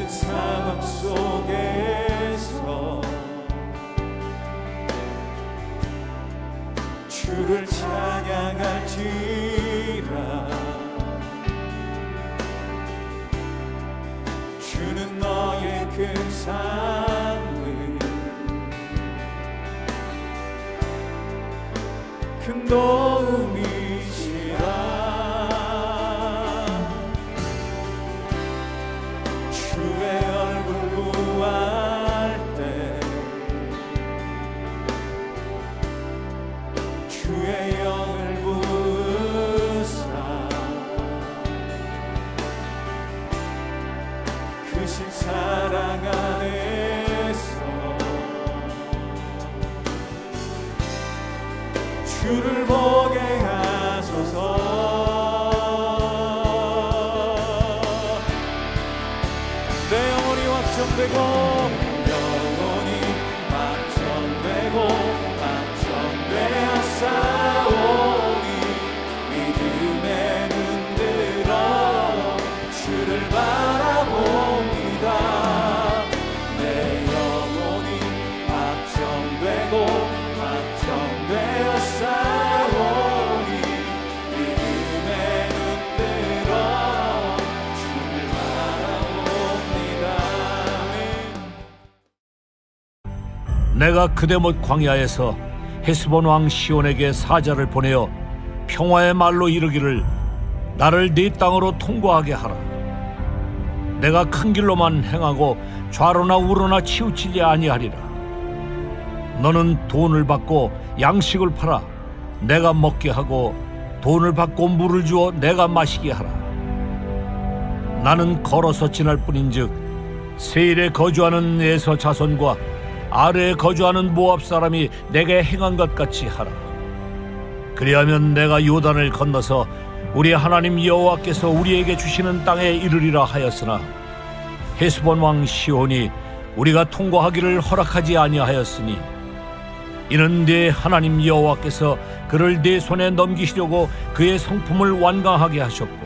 상황 속에서 주를 찬양할지라. 주는 너의 큰 삶을 큰 도움이시라. 주의 얼굴 구할 때 주의 영을 부으사 크신 사랑 안에서 주를 보게 하소서. 내 영혼이 확정되고 영혼이 확정되고 확정되었사오니 믿음에 눈들어 주를 바라봅니다. 내 영혼이 확정되고 확정되었사오니 믿음에 눈들어 주를 바라봅니다. 내가 그대못 광야에서 헤스본 왕 시온에게 사자를 보내어 평화의 말로 이르기를 나를 네 땅으로 통과하게 하라. 내가 큰 길로만 행하고 좌로나 우로나 치우치지 아니하리라. 너는 돈을 받고 양식을 팔아 내가 먹게 하고 돈을 받고 물을 주어 내가 마시게 하라. 나는 걸어서 지날 뿐인즉 세일에 거주하는 에서 자손과 아래에 거주하는 모압 사람이 내게 행한 것 같이 하라. 그리하면 내가 요단을 건너서 우리 하나님 여호와께서 우리에게 주시는 땅에 이르리라 하였으나 헤스본 왕 시온이 우리가 통과하기를 허락하지 아니하였으니 이는 네 하나님 여호와께서 그를 네 손에 넘기시려고 그의 성품을 완강하게 하셨고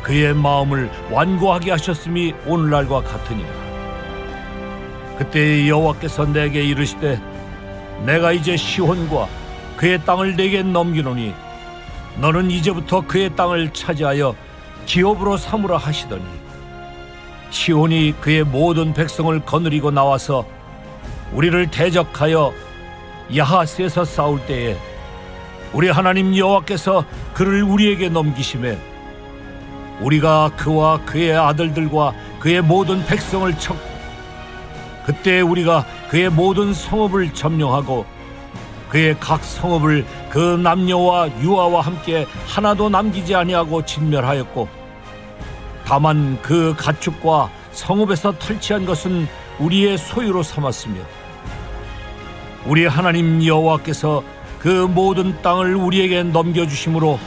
그의 마음을 완고하게 하셨음이 오늘날과 같으니라. 그때 여호와께서 내게 이르시되 내가 이제 시온과 그의 땅을 내게 넘기노니 너는 이제부터 그의 땅을 차지하여 기업으로 삼으라 하시더니 시온이 그의 모든 백성을 거느리고 나와서 우리를 대적하여 야하스에서 싸울 때에 우리 하나님 여호와께서 그를 우리에게 넘기심에 우리가 그와 그의 아들들과 그의 모든 백성을 쳤고 그때 우리가 그의 모든 성읍을 점령하고 그의 각 성읍을 그 남녀와 유아와 함께 하나도 남기지 아니하고 진멸하였고 다만 그 가축과 성읍에서 탈취한 것은 우리의 소유로 삼았으며 우리 하나님 여호와께서 그 모든 땅을 우리에게 넘겨주심으로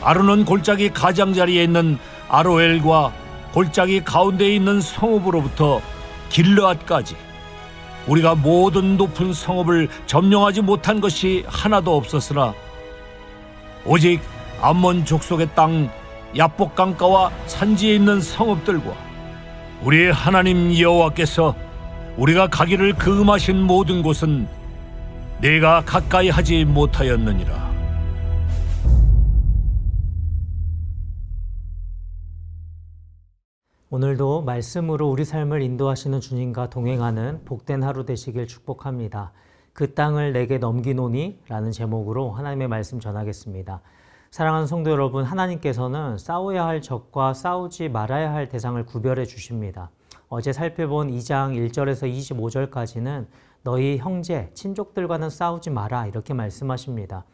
아르논 골짜기 가장자리에 있는 아로엘과 골짜기 가운데에 있는 성읍으로부터 길르앗까지 우리가 모든 높은 성읍을 점령하지 못한 것이 하나도 없었으나 오직 암몬 족속의 땅 야복 강가와 산지에 있는 성읍들과 우리 하나님 여호와께서 우리가 가기를 금하신 모든 곳은 내가 가까이 하지 못하였느니라. 오늘도 말씀으로 우리 삶을 인도하시는 주님과 동행하는 복된 하루 되시길 축복합니다. 그 땅을 내게 넘기노니 라는 제목으로 하나님의 말씀 전하겠습니다. 사랑하는 성도 여러분, 하나님께서는 싸워야 할 적과 싸우지 말아야 할 대상을 구별해 주십니다. 어제 살펴본 2장 1절에서 25절까지는 너희 형제, 친족들과는 싸우지 마라 이렇게 말씀하십니다.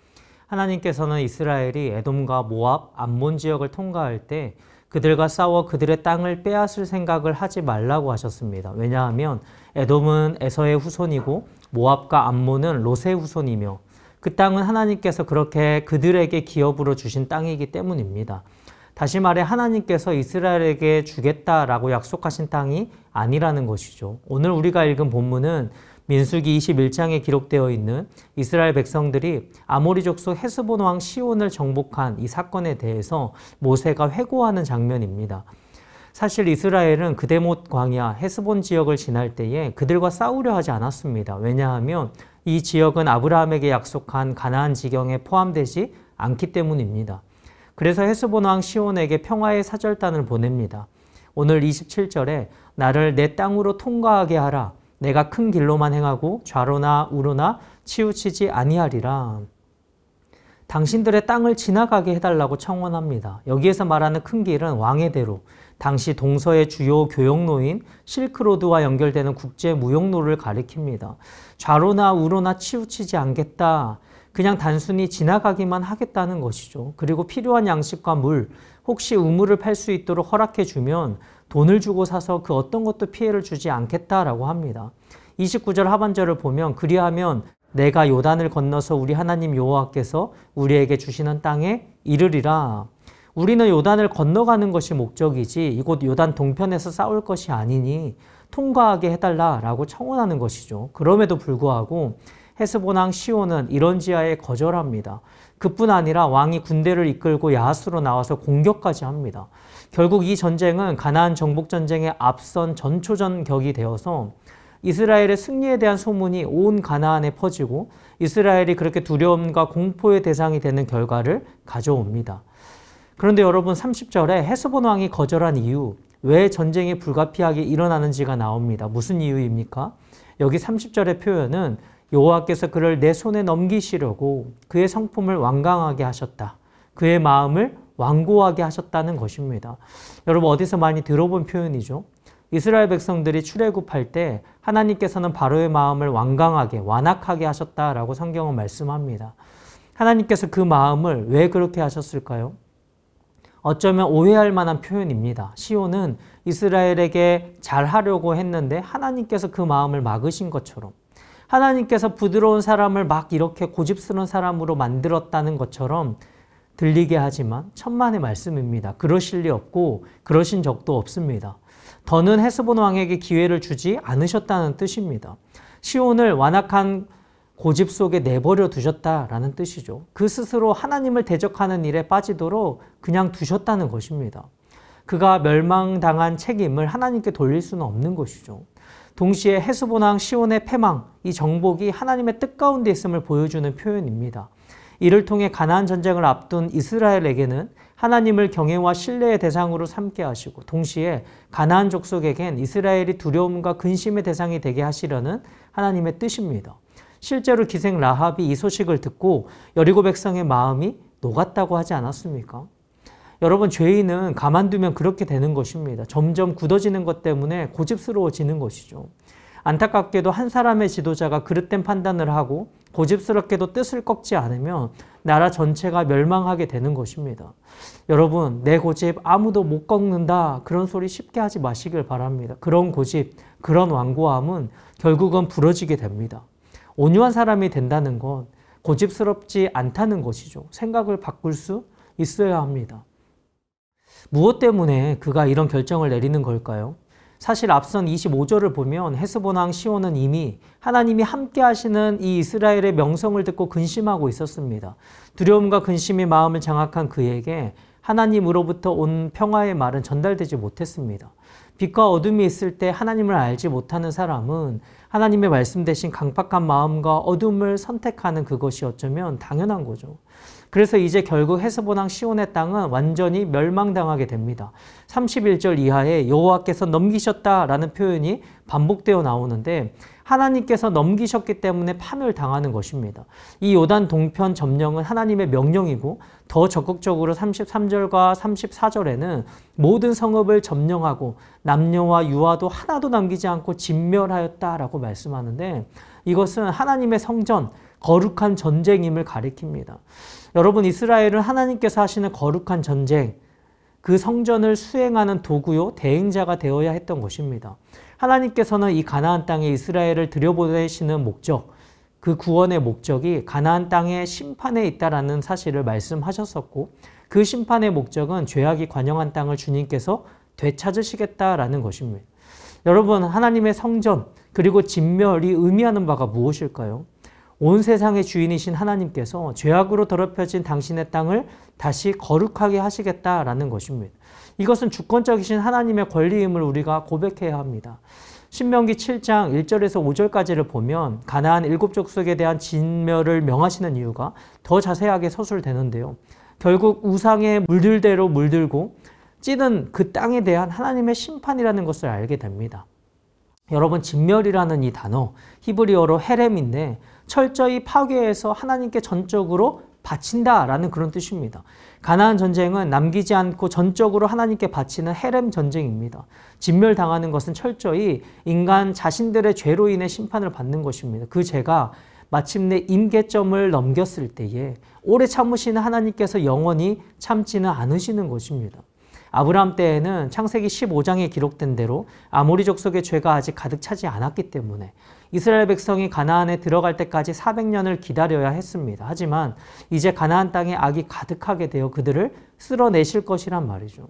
하나님께서는 이스라엘이 에돔과 모압, 암몬 지역을 통과할 때 그들과 싸워 그들의 땅을 빼앗을 생각을 하지 말라고 하셨습니다. 왜냐하면 에돔은 에서의 후손이고 모압과 암몬은 롯의 후손이며 그 땅은 하나님께서 그렇게 그들에게 기업으로 주신 땅이기 때문입니다. 다시 말해 하나님께서 이스라엘에게 주겠다라고 약속하신 땅이 아니라는 것이죠. 오늘 우리가 읽은 본문은 민수기 21장에 기록되어 있는 이스라엘 백성들이 아모리 족속 헤스본 왕 시온을 정복한 이 사건에 대해서 모세가 회고하는 장면입니다. 사실 이스라엘은 그데못 광야 헤스본 지역을 지날 때에 그들과 싸우려 하지 않았습니다. 왜냐하면 이 지역은 아브라함에게 약속한 가나안 지경에 포함되지 않기 때문입니다. 그래서 헤스본 왕 시온에게 평화의 사절단을 보냅니다. 오늘 27절에 나를 내 땅으로 통과하게 하라. 내가 큰 길로만 행하고 좌로나 우로나 치우치지 아니하리라. 당신들의 땅을 지나가게 해달라고 청원합니다. 여기에서 말하는 큰 길은 왕의 대로, 당시 동서의 주요 교역로인 실크로드와 연결되는 국제 무역로를 가리킵니다. 좌로나 우로나 치우치지 않겠다. 그냥 단순히 지나가기만 하겠다는 것이죠. 그리고 필요한 양식과 물, 혹시 우물을 팔 수 있도록 허락해 주면 돈을 주고 사서 그 어떤 것도 피해를 주지 않겠다라고 합니다. 29절 하반절을 보면 그리하면 내가 요단을 건너서 우리 하나님 여호와께서 우리에게 주시는 땅에 이르리라. 우리는 요단을 건너가는 것이 목적이지 이곳 요단 동편에서 싸울 것이 아니니 통과하게 해달라라고 청원하는 것이죠. 그럼에도 불구하고 헤스본 왕 시온은 이런 지하에 거절합니다. 그뿐 아니라 왕이 군대를 이끌고 야하스로 나와서 공격까지 합니다. 결국 이 전쟁은 가나안 정복 전쟁에 앞선 전초전 격이 되어서 이스라엘의 승리에 대한 소문이 온 가나안에 퍼지고 이스라엘이 그렇게 두려움과 공포의 대상이 되는 결과를 가져옵니다. 그런데 여러분 30절에 헤스본 왕이 거절한 이유, 왜 전쟁이 불가피하게 일어나는지가 나옵니다. 무슨 이유입니까? 여기 30절의 표현은 여호와께서 그를 내 손에 넘기시려고 그의 성품을 완강하게 하셨다. 그의 마음을 완고하게 하셨다는 것입니다. 여러분 어디서 많이 들어본 표현이죠? 이스라엘 백성들이 출애굽할 때 하나님께서는 바로의 마음을 완강하게 완악하게 하셨다라고 성경은 말씀합니다. 하나님께서 그 마음을 왜 그렇게 하셨을까요? 어쩌면 오해할 만한 표현입니다. 시온은 이스라엘에게 잘하려고 했는데 하나님께서 그 마음을 막으신 것처럼, 하나님께서 부드러운 사람을 막 이렇게 고집스러운 사람으로 만들었다는 것처럼 들리게 하지만 천만의 말씀입니다. 그러실 리 없고 그러신 적도 없습니다. 더는 헤스본 왕에게 기회를 주지 않으셨다는 뜻입니다. 시온을 완악한 고집 속에 내버려 두셨다라는 뜻이죠. 그 스스로 하나님을 대적하는 일에 빠지도록 그냥 두셨다는 것입니다. 그가 멸망당한 책임을 하나님께 돌릴 수는 없는 것이죠. 동시에 헤스본 왕 시온의 패망, 이 정복이 하나님의 뜻 가운데 있음을 보여주는 표현입니다. 이를 통해 가나안 전쟁을 앞둔 이스라엘에게는 하나님을 경외와 신뢰의 대상으로 삼게 하시고 동시에 가나안 족속에겐 이스라엘이 두려움과 근심의 대상이 되게 하시려는 하나님의 뜻입니다. 실제로 기생 라합이 이 소식을 듣고 여리고 백성의 마음이 녹았다고 하지 않았습니까? 여러분 죄인은 가만두면 그렇게 되는 것입니다. 점점 굳어지는 것 때문에 고집스러워지는 것이죠. 안타깝게도 한 사람의 지도자가 그릇된 판단을 하고 고집스럽게도 뜻을 꺾지 않으면 나라 전체가 멸망하게 되는 것입니다. 여러분 내 고집 아무도 못 꺾는다 그런 소리 쉽게 하지 마시길 바랍니다. 그런 고집, 그런 완고함은 결국은 부러지게 됩니다. 온유한 사람이 된다는 건 고집스럽지 않다는 것이죠. 생각을 바꿀 수 있어야 합니다. 무엇 때문에 그가 이런 결정을 내리는 걸까요? 사실 앞선 25절을 보면 헤스본 왕 시온은 이미 하나님이 함께 하시는 이 이스라엘의 명성을 듣고 근심하고 있었습니다. 두려움과 근심이 마음을 장악한 그에게 하나님으로부터 온 평화의 말은 전달되지 못했습니다. 빛과 어둠이 있을 때 하나님을 알지 못하는 사람은 하나님의 말씀 대신 강팍한 마음과 어둠을 선택하는 그것이 어쩌면 당연한 거죠. 그래서 이제 결국 헤스본 왕 시온의 땅은 완전히 멸망당하게 됩니다. 31절 이하에 여호와께서 넘기셨다라는 표현이 반복되어 나오는데 하나님께서 넘기셨기 때문에 파멸당하는 것입니다. 이 요단 동편 점령은 하나님의 명령이고 더 적극적으로 33절과 34절에는 모든 성읍을 점령하고 남녀와 유아도 하나도 남기지 않고 진멸하였다라고 말씀하는데 이것은 하나님의 성전, 거룩한 전쟁임을 가리킵니다. 여러분 이스라엘은 하나님께서 하시는 거룩한 전쟁, 그 성전을 수행하는 도구요 대행자가 되어야 했던 것입니다. 하나님께서는 이 가나안 땅에 이스라엘을 들여보내시는 목적, 그 구원의 목적이 가나안 땅의 심판에 있다라는 사실을 말씀하셨었고 그 심판의 목적은 죄악이 관영한 땅을 주님께서 되찾으시겠다라는 것입니다. 여러분 하나님의 성전 그리고 진멸이 의미하는 바가 무엇일까요? 온 세상의 주인이신 하나님께서 죄악으로 더럽혀진 당신의 땅을 다시 거룩하게 하시겠다라는 것입니다. 이것은 주권적이신 하나님의 권리임을 우리가 고백해야 합니다. 신명기 7장 1절에서 5절까지를 보면 가나안 7족속에 대한 진멸을 명하시는 이유가 더 자세하게 서술되는데요. 결국 우상에 물들 대로 물들고 찌든 그 땅에 대한 하나님의 심판이라는 것을 알게 됩니다. 여러분, 진멸이라는 이 단어 히브리어로 헤렘인데 철저히 파괴해서 하나님께 전적으로 바친다라는 그런 뜻입니다. 가나안 전쟁은 남기지 않고 전적으로 하나님께 바치는 헤렘 전쟁입니다. 진멸당하는 것은 철저히 인간 자신들의 죄로 인해 심판을 받는 것입니다. 그 죄가 마침내 임계점을 넘겼을 때에 오래 참으시는 하나님께서 영원히 참지는 않으시는 것입니다. 아브라함 때에는 창세기 15장에 기록된 대로 아모리 족속의 죄가 아직 가득 차지 않았기 때문에 이스라엘 백성이 가나안에 들어갈 때까지 400년을 기다려야 했습니다. 하지만 이제 가나안 땅에 악이 가득하게 되어 그들을 쓸어내실 것이란 말이죠.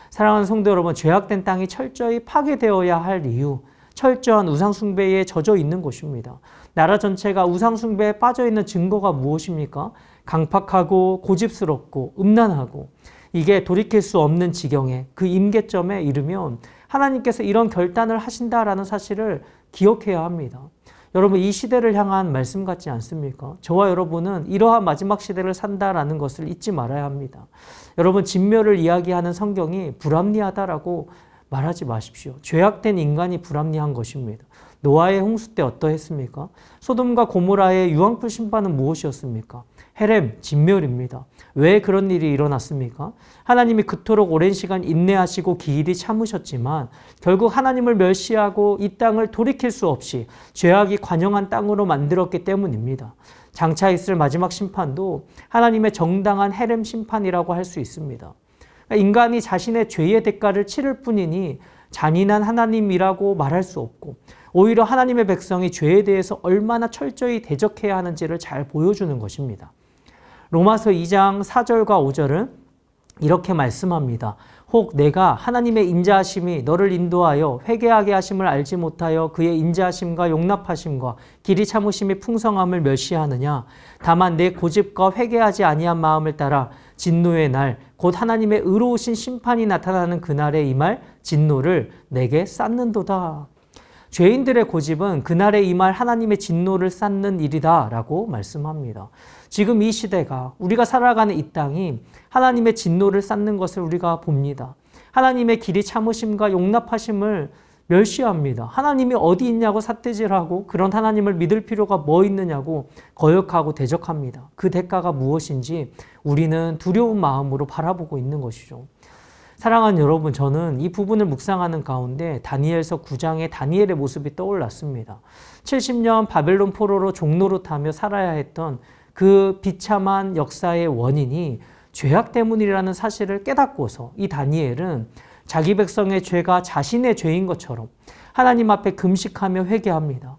사랑하는 성도 여러분, 죄악된 땅이 철저히 파괴되어야 할 이유, 철저한 우상숭배에 젖어 있는 것입니다. 나라 전체가 우상숭배에 빠져 있는 증거가 무엇입니까? 강팍하고 고집스럽고 음란하고 이게 돌이킬 수 없는 지경에 그 임계점에 이르면 하나님께서 이런 결단을 하신다라는 사실을 기억해야 합니다. 여러분, 이 시대를 향한 말씀 같지 않습니까? 저와 여러분은 이러한 마지막 시대를 산다라는 것을 잊지 말아야 합니다. 여러분, 진멸을 이야기하는 성경이 불합리하다라고 말하지 마십시오. 죄악된 인간이 불합리한 것입니다. 노아의 홍수 때 어떠했습니까? 소돔과 고모라의 유황불 심판은 무엇이었습니까? 헤렘, 진멸입니다. 왜 그런 일이 일어났습니까? 하나님이 그토록 오랜 시간 인내하시고 길이 참으셨지만 결국 하나님을 멸시하고 이 땅을 돌이킬 수 없이 죄악이 관영한 땅으로 만들었기 때문입니다. 장차 있을 마지막 심판도 하나님의 정당한 헤렘 심판이라고 할 수 있습니다. 인간이 자신의 죄의 대가를 치를 뿐이니 잔인한 하나님이라고 말할 수 없고 오히려 하나님의 백성이 죄에 대해서 얼마나 철저히 대적해야 하는지를 잘 보여주는 것입니다. 로마서 2장 4절과 5절은 이렇게 말씀합니다. 혹 내가 하나님의 인자하심이 너를 인도하여 회개하게 하심을 알지 못하여 그의 인자하심과 용납하심과 길이 참으심이 풍성함을 멸시하느냐. 다만 내 고집과 회개하지 아니한 마음을 따라 진노의 날 곧 하나님의 의로우신 심판이 나타나는 그날에 임할 진노를 내게 쌓는도다. 죄인들의 고집은 그날에 임할 하나님의 진노를 쌓는 일이다 라고 말씀합니다. 지금 이 시대가 우리가 살아가는 이 땅이 하나님의 진노를 쌓는 것을 우리가 봅니다. 하나님의 길이 참으심과 용납하심을 멸시합니다. 하나님이 어디 있냐고 삿대질하고 그런 하나님을 믿을 필요가 뭐 있느냐고 거역하고 대적합니다. 그 대가가 무엇인지 우리는 두려운 마음으로 바라보고 있는 것이죠. 사랑하는 여러분, 저는 이 부분을 묵상하는 가운데 다니엘서 9장의 다니엘의 모습이 떠올랐습니다. 70년 바벨론 포로로 종노릇하며 살아야 했던 그 비참한 역사의 원인이 죄악 때문이라는 사실을 깨닫고서 이 다니엘은 자기 백성의 죄가 자신의 죄인 것처럼 하나님 앞에 금식하며 회개합니다.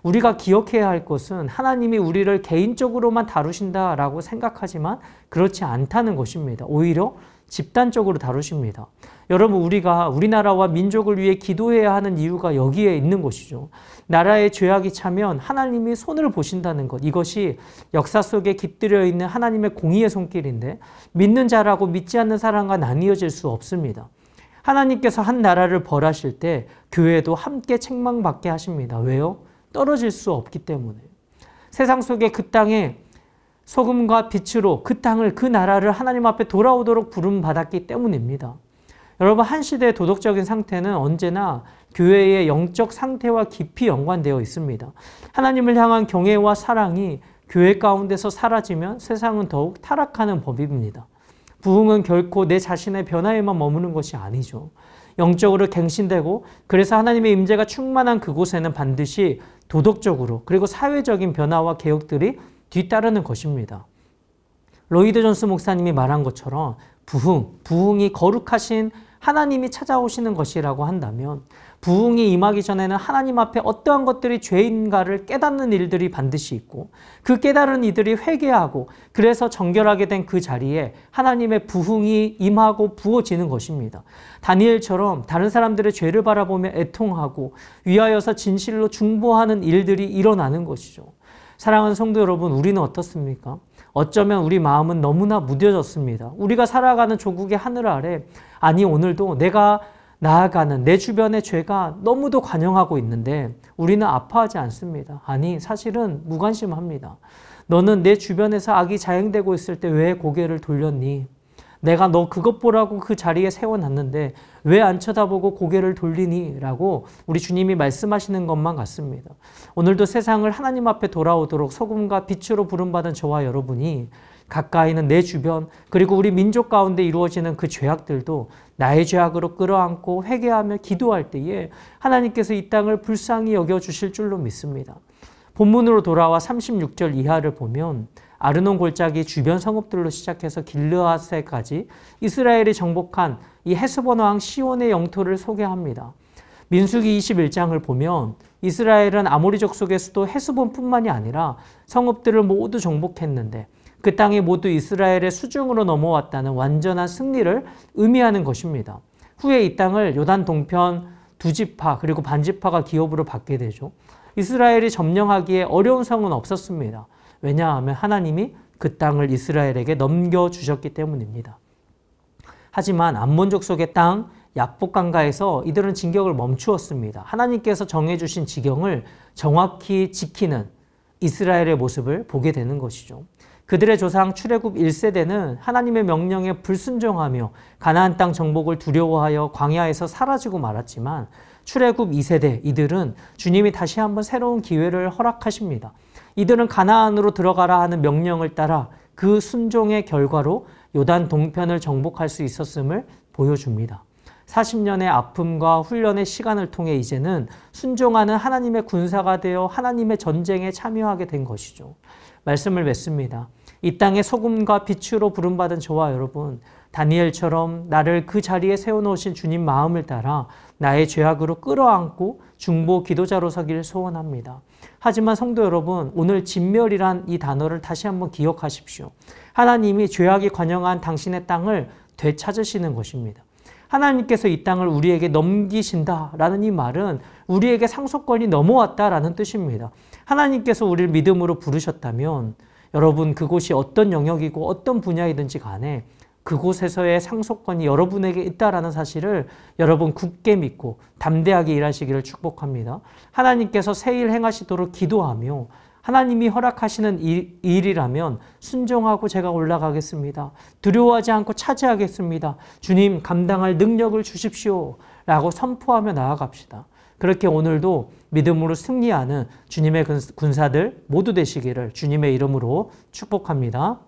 우리가 기억해야 할 것은 하나님이 우리를 개인적으로만 다루신다라고 생각하지만 그렇지 않다는 것입니다. 오히려 집단적으로 다루십니다. 여러분, 우리가 우리나라와 민족을 위해 기도해야 하는 이유가 여기에 있는 것이죠. 나라의 죄악이 차면 하나님이 손을 보신다는 것, 이것이 역사 속에 깃들여 있는 하나님의 공의의 손길인데 믿는 자라고 믿지 않는 사람과 나뉘어질 수 없습니다. 하나님께서 한 나라를 벌하실 때 교회도 함께 책망받게 하십니다. 왜요? 떨어질 수 없기 때문에. 세상 속에 그 땅에 소금과 빛으로 그 땅을, 그 나라를 하나님 앞에 돌아오도록 부름받았기 때문입니다. 여러분, 한 시대의 도덕적인 상태는 언제나 교회의 영적 상태와 깊이 연관되어 있습니다. 하나님을 향한 경외와 사랑이 교회 가운데서 사라지면 세상은 더욱 타락하는 법입니다. 부흥은 결코 내 자신의 변화에만 머무는 것이 아니죠. 영적으로 갱신되고 그래서 하나님의 임재가 충만한 그곳에는 반드시 도덕적으로 그리고 사회적인 변화와 개혁들이 뒤따르는 것입니다. 로이드 존스 목사님이 말한 것처럼 부흥이 거룩하신 하나님이 찾아오시는 것이라고 한다면 부흥이 임하기 전에는 하나님 앞에 어떠한 것들이 죄인가를 깨닫는 일들이 반드시 있고 그 깨달은 이들이 회개하고 그래서 정결하게 된 그 자리에 하나님의 부흥이 임하고 부어지는 것입니다. 다니엘처럼 다른 사람들의 죄를 바라보며 애통하고 위하여서 진실로 중보하는 일들이 일어나는 것이죠. 사랑하는 성도 여러분, 우리는 어떻습니까? 어쩌면 우리 마음은 너무나 무뎌졌습니다. 우리가 살아가는 조국의 하늘 아래, 아니 오늘도 내가 나아가는 내 주변의 죄가 너무도 관영하고 있는데 우리는 아파하지 않습니다. 아니 사실은 무관심합니다. 너는 내 주변에서 악이 자행되고 있을 때 왜 고개를 돌렸니? 내가 너 그것 보라고 그 자리에 세워놨는데 왜 안 쳐다보고 고개를 돌리니? 라고 우리 주님이 말씀하시는 것만 같습니다. 오늘도 세상을 하나님 앞에 돌아오도록 소금과 빛으로 부름받은 저와 여러분이 가까이 있는 내 주변 그리고 우리 민족 가운데 이루어지는 그 죄악들도 나의 죄악으로 끌어안고 회개하며 기도할 때에 하나님께서 이 땅을 불쌍히 여겨주실 줄로 믿습니다. 본문으로 돌아와 36절 이하를 보면 아르논 골짜기 주변 성읍들로 시작해서 길르앗에까지 이스라엘이 정복한 이 헤스본 왕 시온의 영토를 소개합니다. 민수기 21장을 보면 이스라엘은 아모리족 속의 수도 헤스본뿐만이 아니라 성읍들을 모두 정복했는데 그 땅이 모두 이스라엘의 수중으로 넘어왔다는 완전한 승리를 의미하는 것입니다. 후에 이 땅을 요단 동편 두 지파 그리고 반지파가 기업으로 받게 되죠. 이스라엘이 점령하기에 어려운 성은 없었습니다. 왜냐하면 하나님이 그 땅을 이스라엘에게 넘겨주셨기 때문입니다. 하지만 암몬족 속의 땅 야복강가에서 이들은 진격을 멈추었습니다. 하나님께서 정해주신 지경을 정확히 지키는 이스라엘의 모습을 보게 되는 것이죠. 그들의 조상 출애굽 1세대는 하나님의 명령에 불순종하며 가나안 땅 정복을 두려워하여 광야에서 사라지고 말았지만 출애굽 2세대 이들은 주님이 다시 한번 새로운 기회를 허락하십니다. 이들은 가나안으로 들어가라 하는 명령을 따라 그 순종의 결과로 요단 동편을 정복할 수 있었음을 보여줍니다. 40년의 아픔과 훈련의 시간을 통해 이제는 순종하는 하나님의 군사가 되어 하나님의 전쟁에 참여하게 된 것이죠. 말씀을 맺습니다. 이 땅의 소금과 빛으로 부름받은 저와 여러분, 다니엘처럼 나를 그 자리에 세워놓으신 주님 마음을 따라 나의 죄악으로 끌어안고 중보 기도자로 서기를 소원합니다. 하지만 성도 여러분, 오늘 진멸이란 이 단어를 다시 한번 기억하십시오. 하나님이 죄악이 관영한 당신의 땅을 되찾으시는 것입니다. 하나님께서 이 땅을 우리에게 넘기신다라는 이 말은 우리에게 상속권이 넘어왔다라는 뜻입니다. 하나님께서 우리를 믿음으로 부르셨다면 여러분 그곳이 어떤 영역이고 어떤 분야이든지 간에 그곳에서의 상속권이 여러분에게 있다라는 사실을 여러분 굳게 믿고 담대하게 일하시기를 축복합니다. 하나님께서 새 일 행하시도록 기도하며 하나님이 허락하시는 일이라면 순종하고 제가 올라가겠습니다. 두려워하지 않고 차지하겠습니다. 주님 감당할 능력을 주십시오. 라고 선포하며 나아갑시다. 그렇게 오늘도 믿음으로 승리하는 주님의 군사들 모두 되시기를 주님의 이름으로 축복합니다.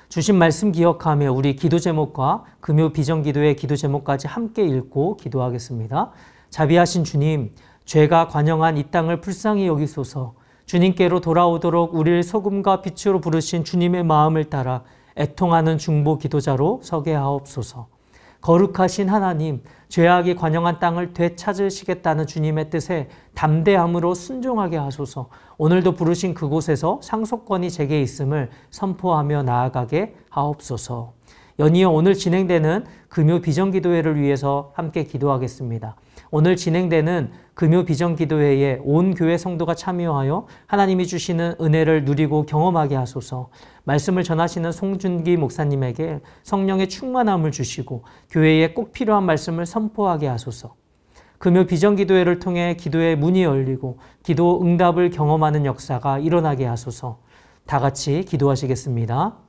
주신 말씀 기억하며 우리 기도 제목과 금요 비전기도의 기도 제목까지 함께 읽고 기도하겠습니다. 자비하신 주님, 죄가 관영한 이 땅을 불쌍히 여기소서. 주님께로 돌아오도록 우리를 소금과 빛으로 부르신 주님의 마음을 따라 애통하는 중보 기도자로 서게 하옵소서. 거룩하신 하나님, 죄악이 관영한 땅을 되찾으시겠다는 주님의 뜻에 담대함으로 순종하게 하소서. 오늘도 부르신 그곳에서 상속권이 제게 있음을 선포하며 나아가게 하옵소서. 연이어 오늘 진행되는 금요 비전기도회를 위해서 함께 기도하겠습니다. 오늘 진행되는 금요 비전기도회에 온 교회 성도가 참여하여 하나님이 주시는 은혜를 누리고 경험하게 하소서. 말씀을 전하시는 송준기 목사님에게 성령의 충만함을 주시고 교회에 꼭 필요한 말씀을 선포하게 하소서. 금요 비전기도회를 통해 기도의 문이 열리고 기도 응답을 경험하는 역사가 일어나게 하소서. 다 같이 기도하시겠습니다.